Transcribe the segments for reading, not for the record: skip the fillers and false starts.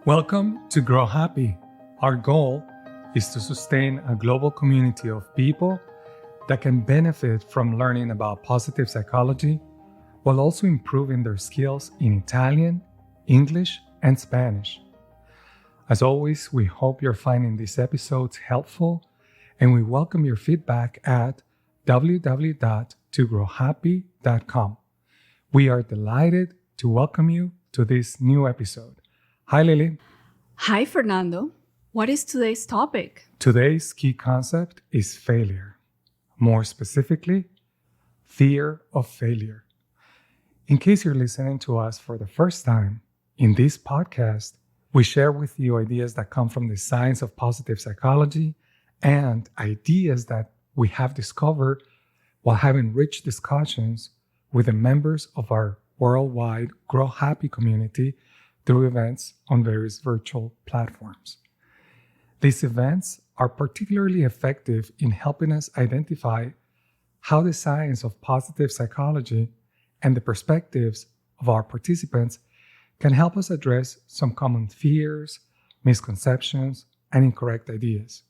Welcome to Grow Happy. Our goal is to sustain a global community of people that can benefit from learning about positive psychology while also improving their skills in Italian, English, and Spanish. As always, we hope you're finding these episodes helpful, and we welcome your feedback at www.togrowhappy.com. We are delighted to welcome you to this new episode. Hi, Lily. Hi, Fernando. What is today's topic? Today's key concept is failure. More specifically, fear of failure. In case you're listening to us for the first time, in this podcast, we share with you ideas that come from the science of positive psychology and ideas that we have discovered while having rich discussions with the members of our worldwide Grow Happy community through events on various virtual platforms. These events are particularly effective in helping us identify how the science of positive psychology and the perspectives of our participants can help us address some common fears, misconceptions, and incorrect ideas.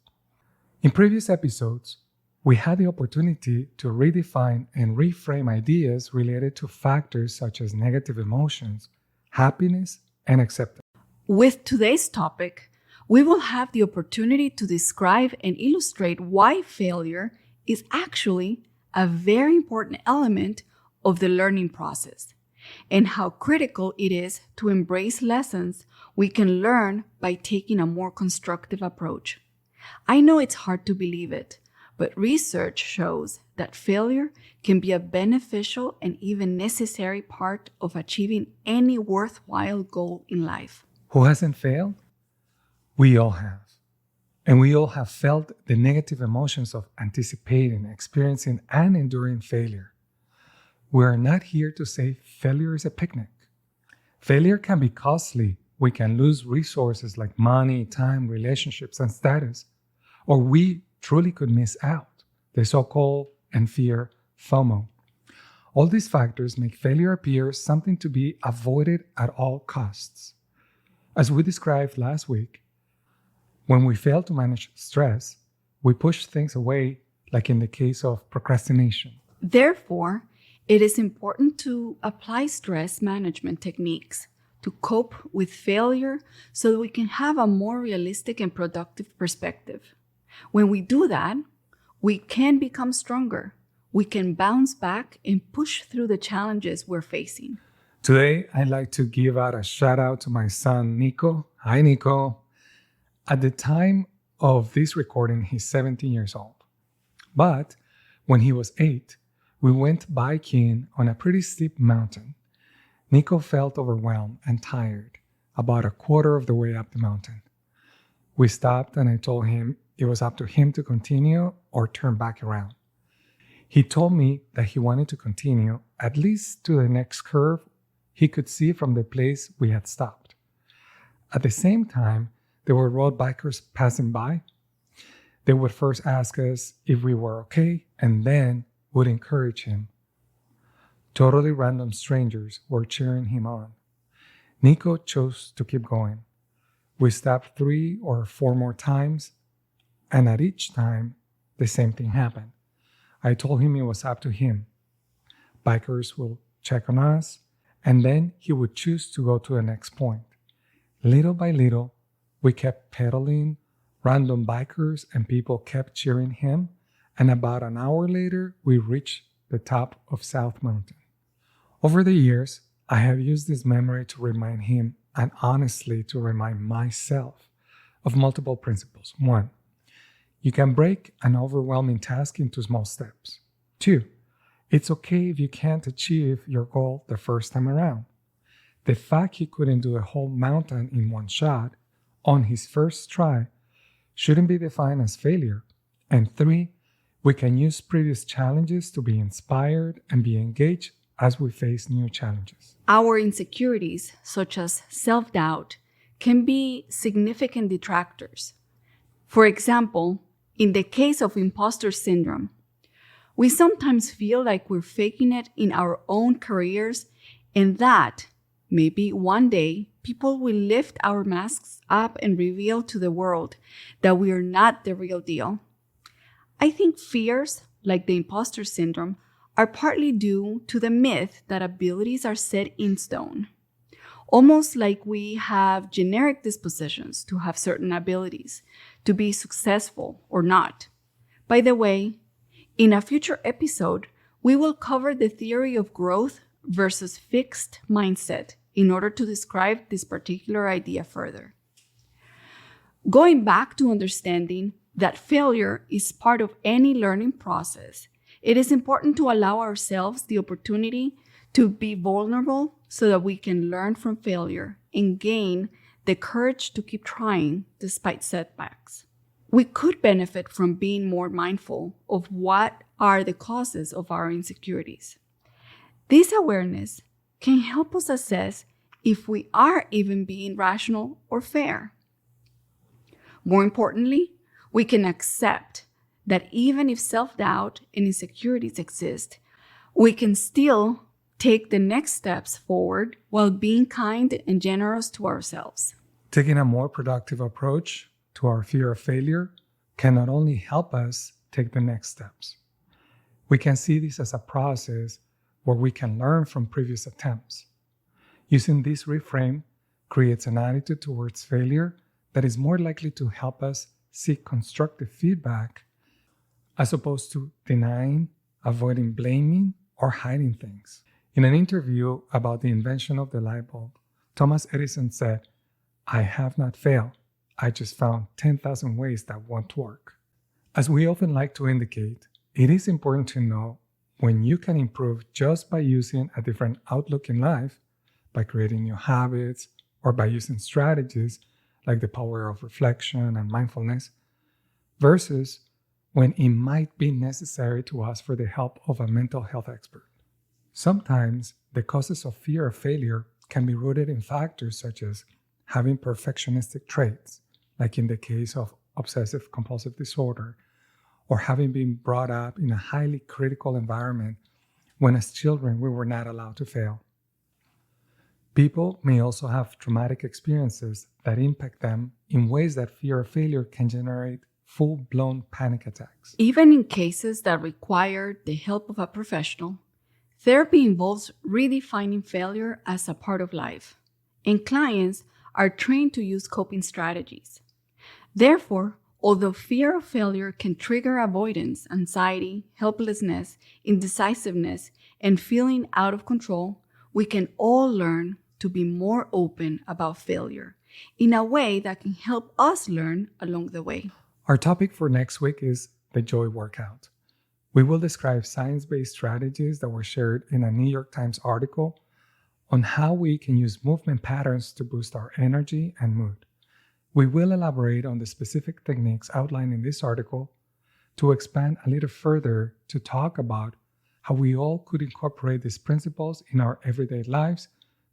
In previous episodes, we had the opportunity to redefine and reframe ideas related to factors such as negative emotions, happiness, and acceptance. With today's topic, we will have the opportunity to describe and illustrate why failure is actually a very important element of the learning process and how critical it is to embrace lessons we can learn by taking a more constructive approach. I know it's hard to believe it, but research shows that failure can be a beneficial and even necessary part of achieving any worthwhile goal in life. Who hasn't failed? We all have. And we all have felt the negative emotions of anticipating, experiencing, and enduring failure. We are not here to say failure is a picnic. Failure can be costly. We can lose resources like money, time, relationships, and status. Or we truly could miss out, the so-called and fear FOMO. All these factors make failure appear something to be avoided at all costs. As we described last week, when we fail to manage stress, we push things away, like in the case of procrastination. Therefore, it is important to apply stress management techniques to cope with failure so that we can have a more realistic and productive perspective. When we do that, we can become stronger. We can bounce back and push through the challenges we're facing. Today, I'd like to give out a shout out to my son, Nico. Hi, Nico. At the time of this recording, he's 17 years old. But when he was 8, we went biking on a pretty steep mountain. Nico felt overwhelmed and tired about a quarter of the way up the mountain. We stopped and I told him it was up to him to continue or turn back around. He told me that he wanted to continue at least to the next curve he could see from the place we had stopped. At the same time, there were road bikers passing by. They would first ask us if we were okay and then would encourage him. Totally random strangers were cheering him on. Nico chose to keep going. We stopped 3 or 4 more times, and at each time, the same thing happened. I told him it was up to him. Bikers will check on us, and then he would choose to go to the next point. Little by little, we kept pedaling. Random bikers and people kept cheering him, and about an hour later, we reached the top of South Mountain. Over the years, I have used this memory to remind him, and honestly to remind myself, of multiple principles. 1, you can break an overwhelming task into small steps. 2, it's okay if you can't achieve your goal the first time around. The fact he couldn't do the whole mountain in one shot on his first try shouldn't be defined as failure. And 3, we can use previous challenges to be inspired and be engaged as we face new challenges. Our insecurities, such as self-doubt, can be significant detractors. For example, in the case of imposter syndrome, we sometimes feel like we're faking it in our own careers, and that maybe one day people will lift our masks up and reveal to the world that we are not the real deal. I think fears, like the imposter syndrome, are partly due to the myth that abilities are set in stone. Almost like we have generic dispositions to have certain abilities, to be successful or not. By the way, in a future episode, we will cover the theory of growth versus fixed mindset in order to describe this particular idea further. Going back to understanding that failure is part of any learning process, it is important to allow ourselves the opportunity to be vulnerable so that we can learn from failure and gain the courage to keep trying despite setbacks. We could benefit from being more mindful of what are the causes of our insecurities. This awareness can help us assess if we are even being rational or fair. More importantly, we can accept that even if self-doubt and insecurities exist, we can still take the next steps forward while being kind and generous to ourselves. Taking a more productive approach to our fear of failure can not only help us take the next steps. We can see this as a process where we can learn from previous attempts. Using this reframe creates an attitude towards failure that is more likely to help us seek constructive feedback as opposed to denying, avoiding blaming, or hiding things. In an interview about the invention of the light bulb, Thomas Edison said, "I have not failed. I just found 10,000 ways that won't work." As we often like to indicate, it is important to know when you can improve just by using a different outlook in life, by creating new habits, or by using strategies like the power of reflection and mindfulness, versus when it might be necessary to ask for the help of a mental health expert. Sometimes the causes of fear of failure can be rooted in factors such as having perfectionistic traits, like in the case of obsessive compulsive disorder, or having been brought up in a highly critical environment when as children we were not allowed to fail. People may also have traumatic experiences that impact them in ways that fear of failure can generate full-blown panic attacks. Even in cases that require the help of a professional, therapy involves redefining failure as a part of life, and clients are trained to use coping strategies. Therefore, although fear of failure can trigger avoidance, anxiety, helplessness, indecisiveness, and feeling out of control, we can all learn to be more open about failure in a way that can help us learn along the way. Our topic for next week is the joy workout. We will describe science-based strategies that were shared in a New York Times article on how we can use movement patterns to boost our energy and mood. We will elaborate on the specific techniques outlined in this article to expand a little further to talk about how we all could incorporate these principles in our everyday lives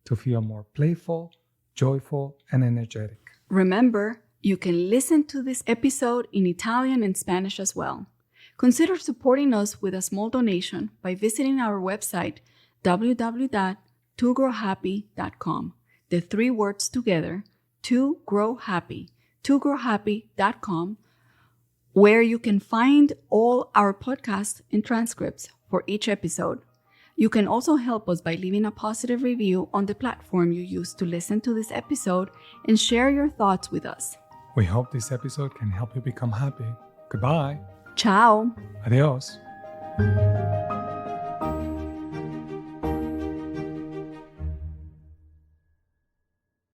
to feel more playful, joyful, and energetic. Remember, you can listen to this episode in Italian and Spanish as well. Consider supporting us with a small donation by visiting our website www.togrowhappy.com. The three words together, to grow happy, togrowhappy.com, where you can find all our podcasts and transcripts for each episode. You can also help us by leaving a positive review on the platform you use to listen to this episode and share your thoughts with us. We hope this episode can help you become happy. Goodbye. Ciao. Adios.